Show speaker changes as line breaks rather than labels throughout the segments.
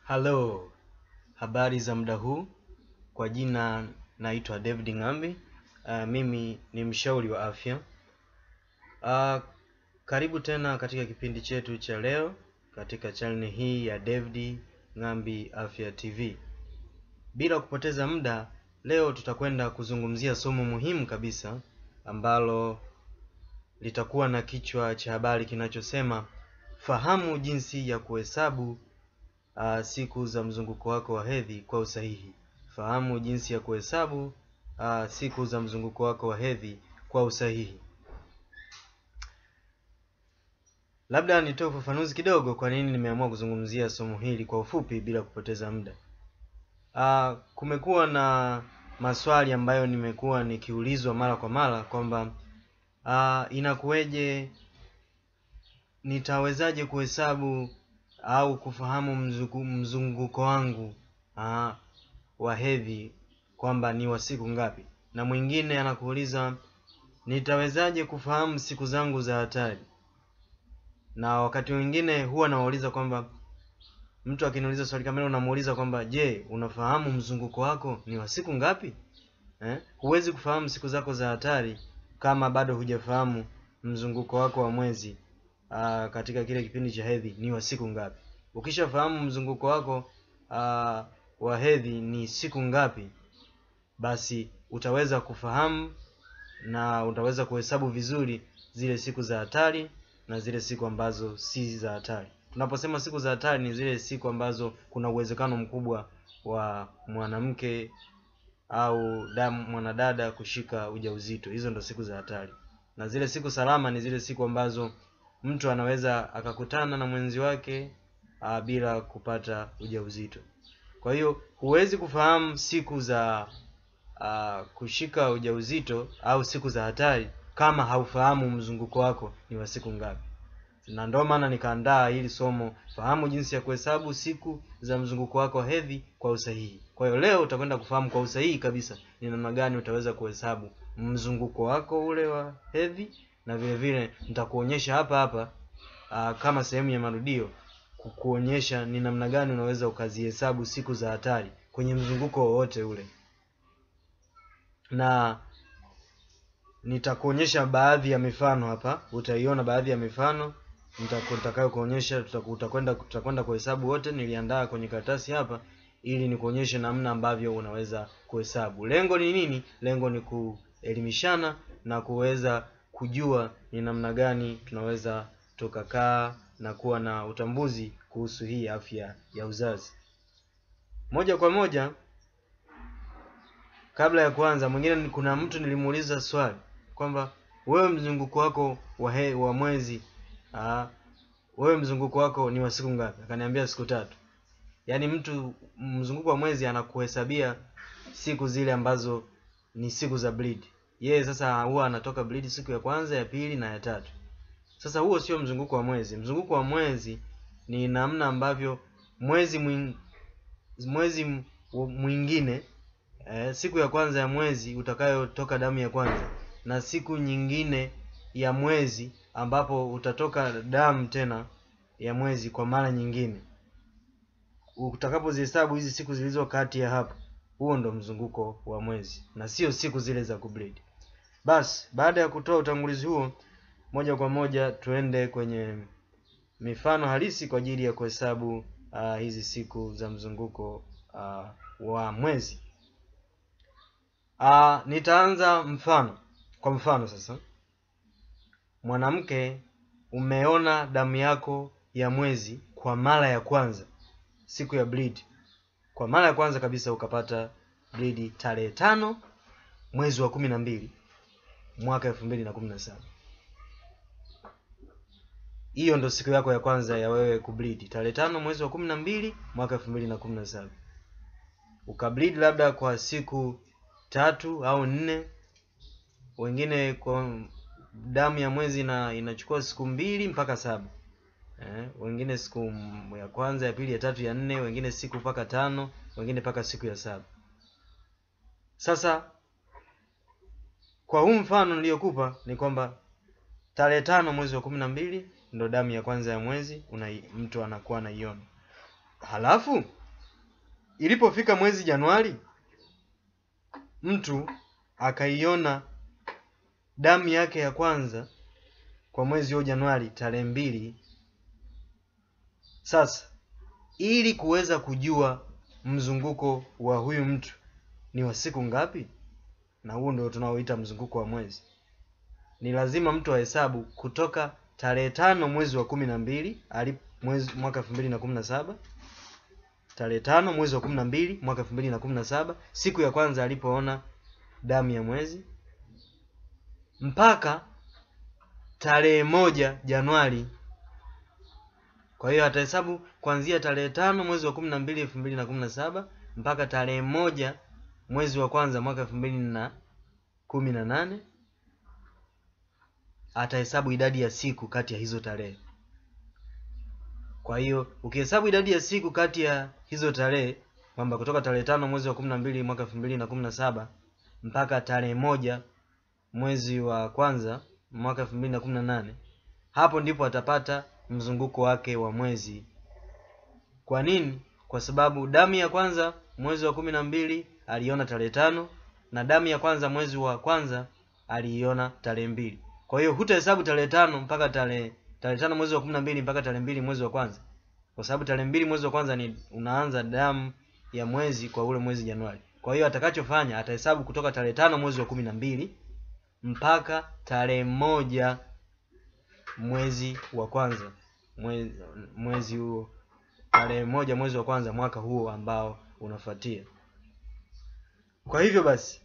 Hello, habari za muda huu. Kwa jina naitwa David Ngambi. Mimi ni mshauri wa afya. Karibu tena katika kipindi chetu cha leo katika channel hii ya David Ngambi Afya TV. Bila kupoteza muda, leo tutakwenda kuzungumzia somo muhimu kabisa ambalo litakuwa na kichwa cha habari kinachosema fahamu jinsi ya kuhesabu siku za mzunguko wako wa hedhi kwa usahihi. Fahamu jinsi ya kuhesabu siku za mzunguko wako wa hedhi kwa usahihi. Labda nitoe ufafanuzi kidogo kwa nini nimeamua kuzungumzia somo hili kwa ufupi bila kupoteza muda. Kumekuwa na maswali ambayo nimekuwa nikiulizwa mara kwa mara kwamba inakuweje, nitawezaje kuhesabu au kufahamu mzunguko wangu wa hedhi kwamba ni wa siku ngapi. Na mwingine anakuuliza nitawezaje kufahamu siku zangu za hatari. Na wakati mwingine huwa nawauliza kwamba mtu akiniuliza swali kama hilo, namuuliza kwamba je, unafahamu mzunguko wako ni wa siku ngapi? Huwezi kufahamu siku zako za hatari kama bado hujafahamu mzunguko wako wa mwezi katika kile kipindi cha hedhi ni wa siku ngapi. Ukishafahamu mzunguko wako wa hedhi ni siku ngapi, basi utaweza kufahamu na utaweza kuhesabu vizuri zile siku za hatari na zile siku ambazo si za hatari. Tunaposema siku za hatari ni zile siku ambazo kuna uwezekano mkubwa wa mwanamke au mwanadada kushika ujauzito. Hizo ndo siku za hatari. Na zile siku salama ni zile siku ambazo mtu anaweza akakutana na mwenzi wake bila kupata ujauzito. Kwa hiyo huwezi kufahamu siku za kushika ujauzito au siku za hatari kama haufahamu mzunguko wako ni wa siku ngapi. Na ndio maana nikaandaa hili somo, fahamu jinsi ya kuhesabu siku za mzunguko wako wa hedhi kwa usahihi. Kwa hiyo leo utakwenda kufahamu kwa usahihi kabisa ni namna gani utaweza kuhesabu mzunguko wako ule wa hedhi, na vile vile nitakuonyesha hapa kama sehemu ya marudio kukuonyesha ni namna gani unaweza ukazihesabu siku za hatari kwenye mzunguko wowote ule. Na nitakuonyesha baadhi ya mifano hapa, utaiona baadhi ya mifano nitakayo kuonyesha. Tutakwenda kuhesabu wote, niliandaa kwenye karatasi hapa ili nikuonyeshe namna ambavyo unaweza kuhesabu. Lengo ni nini? Lengo ni kuelimishana na kuweza kujua ni namna gani tunaweza tukakaa na kuwa na utambuzi kuhusu hii afya ya uzazi. Moja kwa moja, kabla ya kuanza, mwingine kuna mtu nilimuuliza swali kwamba wewe mzunguko wako wa mwezi wewe mzunguko wako ni wa siku ngapi? Akaniambia siku 3. Yaani mtu mzunguko wa mwezi anakuhesabia siku zile ambazo ni siku za bleed. Yeye sasa huwa anatoka bleed siku ya kwanza, ya pili na ya 3. Sasa huo sio mzunguko wa mwezi. Mzunguko wa mwezi ni namna ambavyo mwezi mwingine siku ya kwanza ya mwezi utakayotoka damu ya kwanza, na siku nyingine ya mwezi ambapo utatoka damu tena ya mwezi kwa mara nyingine. Utakapozihesabu hizi siku zilizo kati ya hapo, huo ndo mzunguko wa mwezi na sio siku zile za kubleed. Basi baada ya kutoa utangulizi huo, moja kwa moja tuende kwenye mifano halisi kwa ajili ya kuhesabu hizi siku za mzunguko wa mwezi. Nitaanza kwa mfano sasa. Mwanamke, umeona damu yako ya mwezi kwa mara ya kwanza, siku ya bleed. Kwa mara ya kwanza kabisa ukapata bleed tarehe 5 mwezi wa 12 mwaka 2017. Hiyo ndo siku yako ya kwanza ya wewe kubleed, tarehe 5 mwezi wa 12 mwaka 2017. Ukableed labda kwa siku 3 au 4. Wengine kwa damu ya mwezi inachukua siku 2 mpaka 7. Wengine siku ya kwanza, ya pili, ya 3, ya 4, wengine siku mpaka 5, wengine mpaka siku ya 7. Sasa kwa huu mfano niliyokupa ni kwamba tarehe 5 mwezi wa 12 ndo damu ya kwanza ya mwezi mtu anakuwa anaiona. Halafu ilipofika mwezi Januari, mtu akaiona damu yake ya kwanza kwa mwezi huo Januari tarehe 2. Sasa ili kuweza kujua mzunguko wa huyu mtu ni wa siku ngapi, na huo ndio tunaoita mzunguko wa mwezi, ni lazima mtu ahesabu kutoka tarehe 5 mwezi wa 12 mwaka 2017, tarehe 5 mwezi wa 12 mwaka 2017, siku ya kwanza alipoona damu ya mwezi, mpaka tarehe 1 Januari. Kwa hiyo atahesabu kuanzia tarehe 5 mwezi wa 12 2017 mpaka tarehe 1 mwezi wa kwanza mwaka 2018. Atahesabu idadi ya siku kati ya hizo tarehe. Kwa hiyo ukihesabu idadi ya siku kati ya hizo tarehe, kwamba kutoka tarehe 5 mwezi wa 12 mwaka 2017 mpaka tarehe 1 mwezi wa kwanza mwaka 2018, hapo ndipo atapata mzunguko wake wa mwezi. Kwa nini? Kwa sababu damu ya kwanza mwezi wa 12 aliona tarehe 5, na damu ya kwanza mwezi wa kwanza aliiona tarehe 2. Kwa hiyo hutahesabu tarehe 5 mpaka tarehe 5 mwezi wa 12 mpaka tarehe 2 mwezi wa kwanza, kwa sababu tarehe 2 mwezi wa kwanza ni unaanza damu ya mwezi kwa ule mwezi Januari. Kwa hiyo atakachofanya, atahesabu kutoka tarehe 5 mwezi wa 12 mpaka tarehe 1 mwezi wa kwanza, mwezi huo, tarehe 1 mwezi wa kwanza mwaka huo ambao unafuatia. Kwa hivyo basi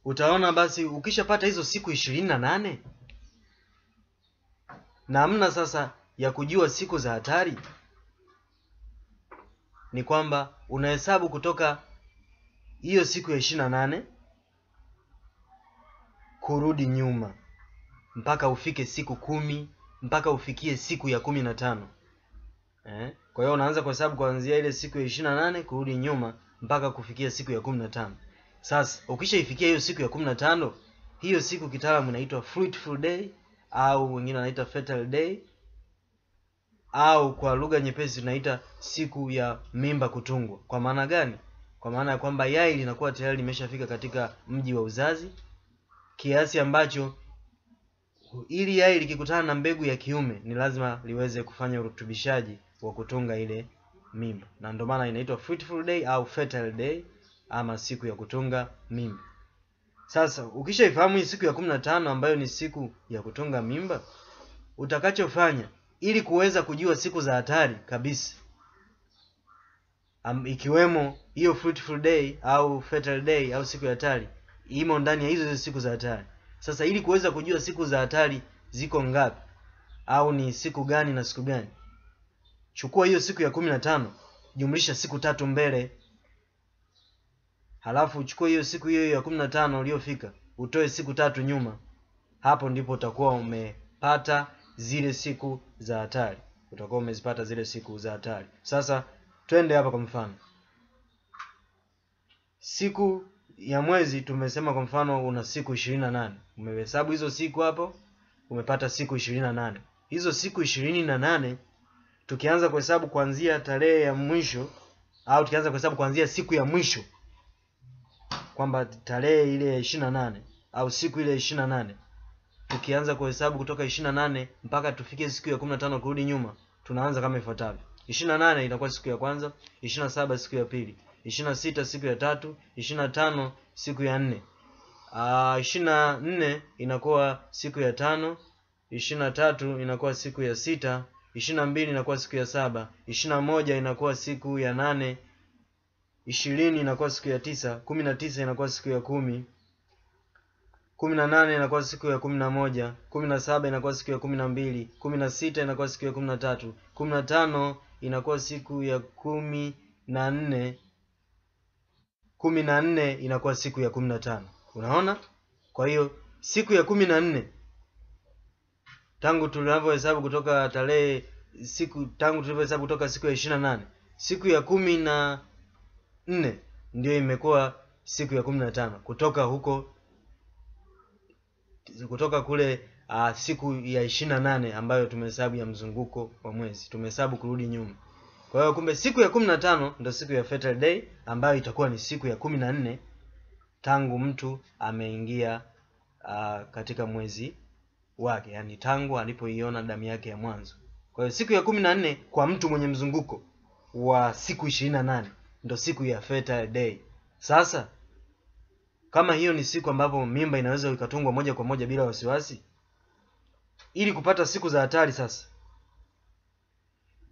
utaona basi ukishapata hizo siku 28, namna sasa ya kujua siku za hatari ni kwamba unahesabu kutoka hiyo siku ya 28 kurudi nyuma mpaka ufike siku 10, mpaka ufikie siku ya 15. Kwa hiyo unaanza kuhesabu kuanzia ile siku ya 28 kurudi nyuma mpaka kufikia siku ya 15. Sasa ukishaifikia hiyo siku ya 15, hiyo siku kitaalamu inaitwa fruitful day, au wengine wanaita fertile day, au kwa lugha nyepesi tunaita siku ya mimba kutungwa. Kwa maana gani? Kwa maana ya kwamba yai linakuwa tayari limeshafika katika mji wa uzazi, kiasi ambacho ili yai likikutana na mbegu ya kiume ni lazima liweze kufanya urutubishaji wa kutunga ile mimba, na ndio maana inaitwa fruitful day au fertile day, ama siku ya kutunga mimba. Sasa ukishaifahamu hii siku ya 15 ambayo ni siku ya kutunga mimba, utakachofanya ili kuweza kujua siku za hatari kabisa, ikiwemo hiyo fruitful day au fertile day au siku ya hatari, imo ndani ya hizo siku za hatari. Sasa ili kuweza kujua siku za hatari ziko ngapi au ni siku gani na siku gani, chukua hiyo siku ya 15 jumlisha siku 3 mbele, halafu uchukue hiyo siku hiyo ya 15 uliyofika utoe siku 3 nyuma. Hapo ndipo utakuwa umepata zile siku za hatari, utakuwa umezipata zile siku za hatari. Sasa twende hapa. Kwa mfano, siku ya mwezi tumesema kwa mfano una siku 28. Umehesabu hizo siku hapo, umepata siku 28. Hizo siku 28 tukianza kuhesabu kuanzia tarehe ya mwisho, au tukianza kuhesabu kuanzia siku ya mwisho, kwamba tarehe ile ya 28 au siku ile ya 28, tukianza kuhesabu kutoka 28 mpaka tufike siku ya 15 kurudi nyuma, tunaanza kama ifuatavyo. 28 inakuwa siku ya kwanza, 27 siku ya pili, 26 siku ya tatu, 25 siku ya 4, 24 inakuwa siku ya 5, 23 inakuwa siku ya 6, 22 inakuwa siku ya 7, 21 inakuwa siku ya 8, 20 inakuwa siku ya 9, 19 inakuwa siku ya 10, 18 inakuwa siku ya 11, 17 inakuwa siku ya 12, 16 inakuwa siku ya 13, 15 inakuwa siku ya 14, 14 inakuwa siku ya 15. Unaona? Kwa hiyo siku ya 14 tangu tulivyohesabu kutoka tarehe tangu tulivyohesabu kutoka siku ya 28, siku ya 14 ndio imekuwa siku ya 15 kutoka kule siku ya 28 ambayo tumehesabu ya mzunguko wa mwezi, tumehesabu kurudi nyuma. Kwa hiyo kumbe siku ya 15 ndio siku ya fertile day, ambayo itakuwa ni siku ya 14 tangu mtu ameingia katika mwezi wake, yani tangu alipoiona damu yake ya mwanzo. Kwa hiyo siku ya 14 kwa mtu mwenye mzunguko wa siku 28 ndio siku ya fertile day. Sasa kama hiyo ni siku ambapo mimba inaweza ikatungwa moja kwa moja bila wasiwasi, ili kupata siku za hatari sasa,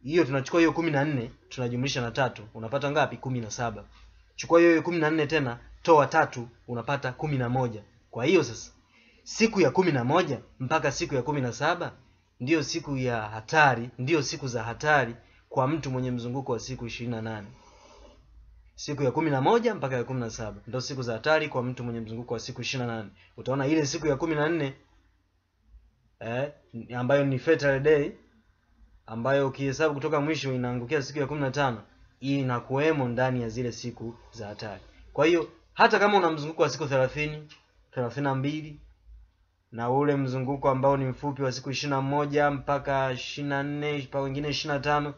hiyo tunachukua hiyo 14 tunajumlisha na 3, unapata ngapi? 17. Chukua hiyo 14 tena toa 3, unapata 11. Kwa hiyo sasa siku ya 11 mpaka siku ya 17 ndiyo siku ya hatari, ndiyo siku za hatari kwa mtu mwenye mzunguko wa siku 28. Siku ya 11 mpaka ya 17 ndio siku za hatari kwa mtu mwenye mzunguko wa siku 28. Utaona ile siku ya 14 ambayo ni fertile day, ambayo ukihesabu kutoka mwisho inaangukia siku ya 15, hii inakuwemo ndani ya zile siku za hatari. Kwa hiyo hata kama una mzunguko wa siku 30, 32 na ule mzunguko ambao ni mfupi wa siku 21 mpaka 24 mpaka wengine 25,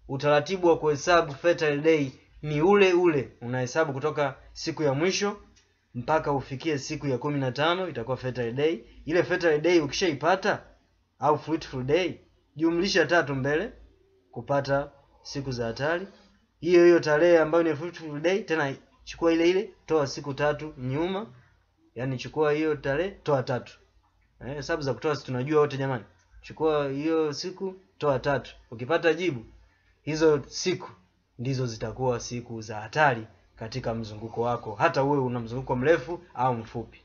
utaratibu wa kuhesabu fertile day ni ule ule. Unahesabu kutoka siku ya mwisho mpaka ufikie siku ya 15, itakuwa fertile day. Ile fertile day ukishaipata, au fruitful day, jumlisha 3 mbele kupata siku za hatari. Hiyo hiyo tarehe ambayo ni fruitful day, tena chukua ile ile, toa siku 3 nyuma, yani chukua hiyo tarehe toa 3. Hesabu za kutoa si tunajua wote jamani. Chukua hiyo siku toa 3. Ukipata jibu, hizo siku ndizo zitakuwa siku za hatari katika mzunguko wako, hata uwe una mzunguko mrefu au mfupi.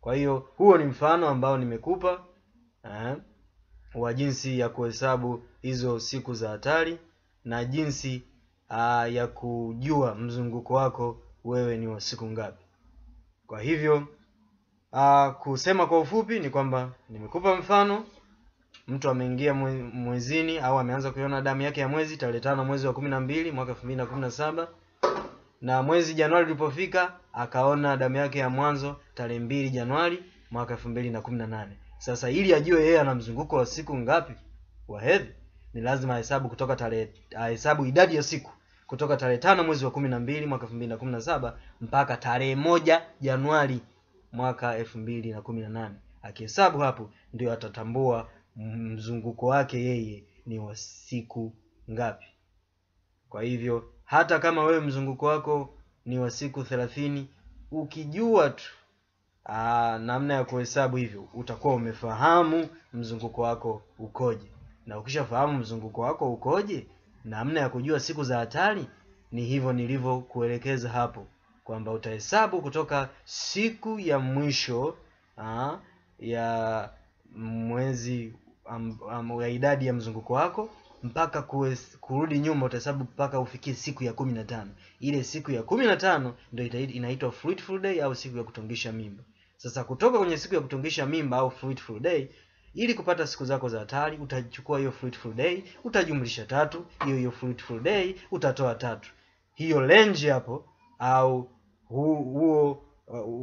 Kwa hiyo huo ni mfano ambao nimekupa wa jinsi ya kuhesabu hizo siku za hatari na jinsi ya kujua mzunguko wako wewe ni wa siku ngapi. Kwa hivyo kusema kwa ufupi ni kwamba nimekupa mfano, mtu ameingia mwezini au ameanza kuiona damu yake ya mwezi tarehe 5 mwezi wa 12 mwaka 2017, na mwezi Januari ulipofika akaona damu yake ya mwanzo tarehe 2 Januari mwaka 2018. Sasa ili ajue yeye ana mzunguko wa siku ngapi wa hedhi, ni lazima ahesabu kutoka ahesabu idadi ya siku kutoka tarehe 5 mwezi wa 12 mwaka 2017 mpaka tarehe 1 Januari mwaka 2018. Akihesabu hapo ndio atatambua mzunguko wake yeye ni wa siku ngapi. Kwa hivyo hata kama wewe mzunguko wako ni wa siku 30, ukijua tu namna ya kuhesabu hivyo, utakuwa umefahamu mzunguko wako ukoje. Na ukishafahamu mzunguko wako ukoje, namna ya kujua siku za hatari ni hivyo nilivyokuelekeza hapo, kwamba utahesabu kutoka siku ya mwisho ya mwezi ya idadi ya mzunguko wako mpaka kurudi nyuma, utahesabu mpaka ufikie siku ya 15. Ile siku ya 15 ndio inaitwa fruitful day au siku ya kutungisha mimba. Sasa kutoka kwenye siku ya kutungisha mimba au fruitful day, ili kupata siku zako za hatari, utachukua hiyo fruitful day, utajumlisha 3, hiyo fruitful day utatoa 3. Hiyo range hapo au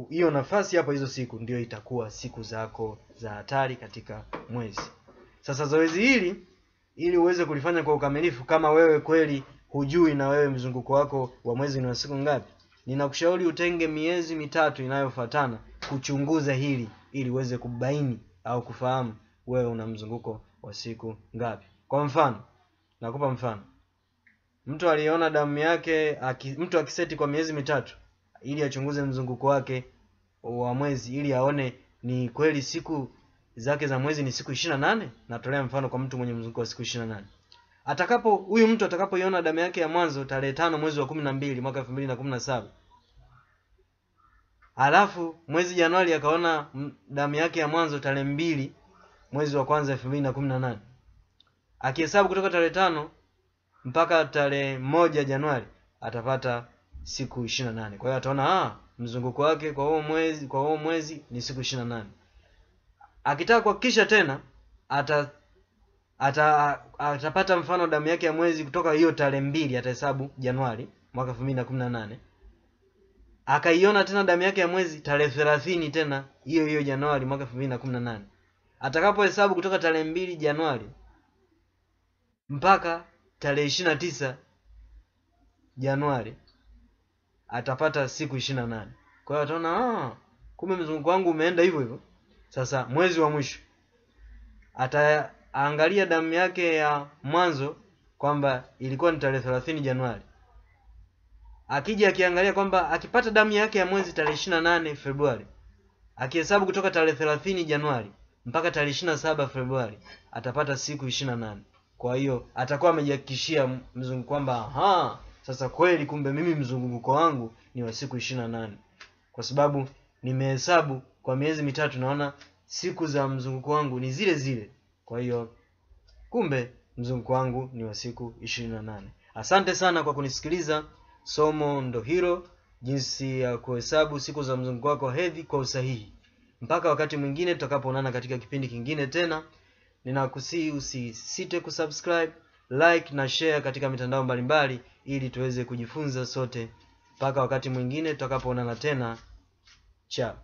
hiyo nafasi hapo, hizo siku ndio itakuwa siku zako za hatari katika mwezi. Sasa zoezi hili ili uweze kulifanya kwa ukamilifu, kama wewe kweli hujui na wewe mzunguko wako wa mwezi ni wa siku ngapi, ninakushauri utenge miezi 3 inayofuatana kuchunguza hili, ili uweze kubaini au kufahamu wewe una mzunguko wa siku ngapi. Kwa mfano, nakupa mfano. Mtu aliona damu yake, mtu akiseti kwa miezi 3 ili achunguze mzunguko wake wa mwezi, ili aone ni kweli siku zake za mwezi ni siku 28. Natolea mfano kwa mtu mwenye mzunguko wa siku 28. Huyu mtu atakapoiona damu yake ya mwanzo tarehe 5 mwezi wa 12 mwaka 2017, alafu mwezi Januari akaona damu yake ya mwanzo tarehe 2 mwezi wa kwanza 2018, akihesabu kutoka tarehe 5 mpaka tarehe 1 Januari atapata siku 28. Kwa hiyo ataona mzunguko wake kwa huo mwezi ni siku 28. Akitaka kuhakikisha tena atapata mfano damu yake ya mwezi kutoka hiyo tarehe 2, atahesabu Januari mwaka 2018. Akaiona tena damu yake ya mwezi tarehe 30 tena hiyo Januari mwaka 2018. Atakapohesabu kutoka tarehe 2 Januari mpaka tarehe 29 Januari atapata siku 28. Kwa hiyo ataona kumbe mzunguko wangu umeenda hivyo hivyo. Sasa mwezi wa mwisho ataangalia damu yake ya mwanzo kwamba ilikuwa ni tarehe 30 Januari. Akija akiangalia kwamba akipata damu yake ya mwezi tarehe 28 Februari, akihesabu kutoka tarehe 30 Januari mpaka tarehe 27 Februari, atapata siku 28. Kwa hiyo atakuwa amejihakikishia mzunguko kwamba sasa kweli kumbe mimi mzunguko wangu ni wa siku 28. Kwa sababu nimehesabu kwa miezi mitatu, naona siku za mzunguko wangu ni zile zile. Kwa hiyo kumbe mzunguko wangu ni wa siku 28. Asante sana kwa kunisikiliza. Somo ndo hilo, jinsi ya kuhesabu siku za mzunguko wako wa hedhi kwa usahihi. Mpaka wakati mwingine tutakapoonana katika kipindi kingine tena, ninakusihi usisite kusubscribe, like na share katika mitandao mbalimbali ili tuweze kujifunza sote. Mpaka wakati mwingine tutakapoonana tena. Ciao.